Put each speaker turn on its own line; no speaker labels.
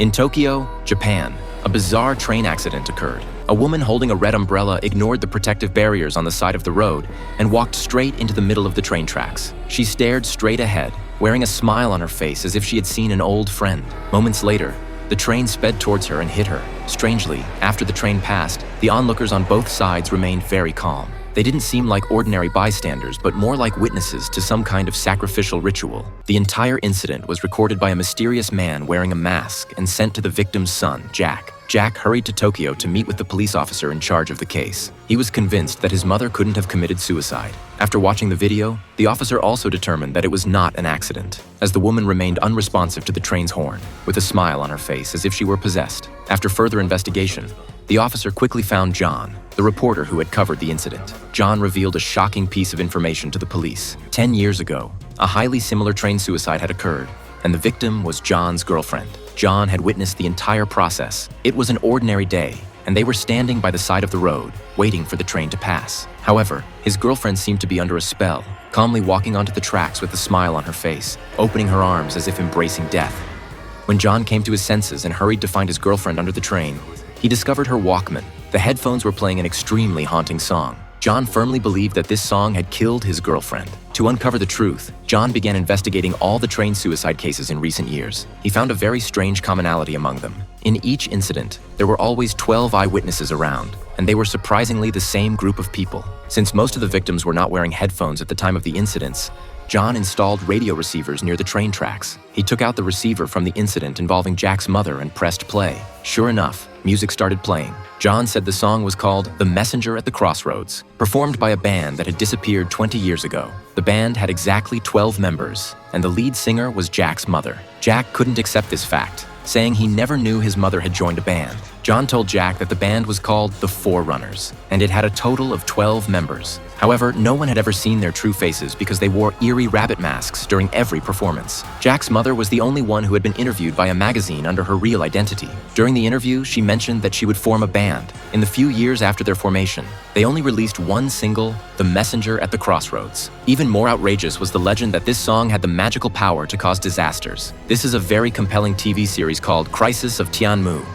In Tokyo, Japan, a bizarre train accident occurred. A woman holding a red umbrella ignored the protective barriers on the side of the road and walked straight into the middle of the train tracks. She stared straight ahead, wearing a smile on her face as if she had seen an old friend. Moments later, the train sped towards her and hit her. Strangely, after the train passed, the onlookers on both sides remained very calm. They didn't seem like ordinary bystanders, but more like witnesses to some kind of sacrificial ritual. The entire incident was recorded by a mysterious man wearing a mask and sent to the victim's son, Jack. Jack hurried to Tokyo to meet with the police officer in charge of the case. He was convinced that his mother couldn't have committed suicide. After watching the video, the officer also determined that it was not an accident, as the woman remained unresponsive to the train's horn, with a smile on her face as if she were possessed. After further investigation, the officer quickly found John, the reporter who had covered the incident. John revealed a shocking piece of information to the police. 10 years ago, a highly similar train suicide had occurred, and the victim was John's girlfriend. John had witnessed the entire process. It was an ordinary day, and they were standing by the side of the road, waiting for the train to pass. However, his girlfriend seemed to be under a spell, calmly walking onto the tracks with a smile on her face, opening her arms as if embracing death. When John came to his senses and hurried to find his girlfriend under the train, he discovered her Walkman. The headphones were playing an extremely haunting song. John firmly believed that this song had killed his girlfriend. To uncover the truth, John began investigating all the train suicide cases in recent years. He found a very strange commonality among them. In each incident, there were always 12 eyewitnesses around, and they were surprisingly the same group of people. Since most of the victims were not wearing headphones at the time of the incidents, John installed radio receivers near the train tracks. He took out the receiver from the incident involving Jack's mother and pressed play. Sure enough, music started playing. John said the song was called The Messenger at the Crossroads, performed by a band that had disappeared 20 years ago. The band had exactly 12 members, and the lead singer was Jack's mother. Jack couldn't accept this fact, saying he never knew his mother had joined a band. John told Jack that the band was called the Forerunners, and it had a total of 12 members. However, no one had ever seen their true faces because they wore eerie rabbit masks during every performance. Jack's mother was the only one who had been interviewed by a magazine under her real identity. During the interview, she mentioned that she would form a band. In the few years after their formation, they only released one single, The Messenger at the Crossroads. Even more outrageous was the legend that this song had the magical power to cause disasters. This is a very compelling TV series called Crisis of Tianmu,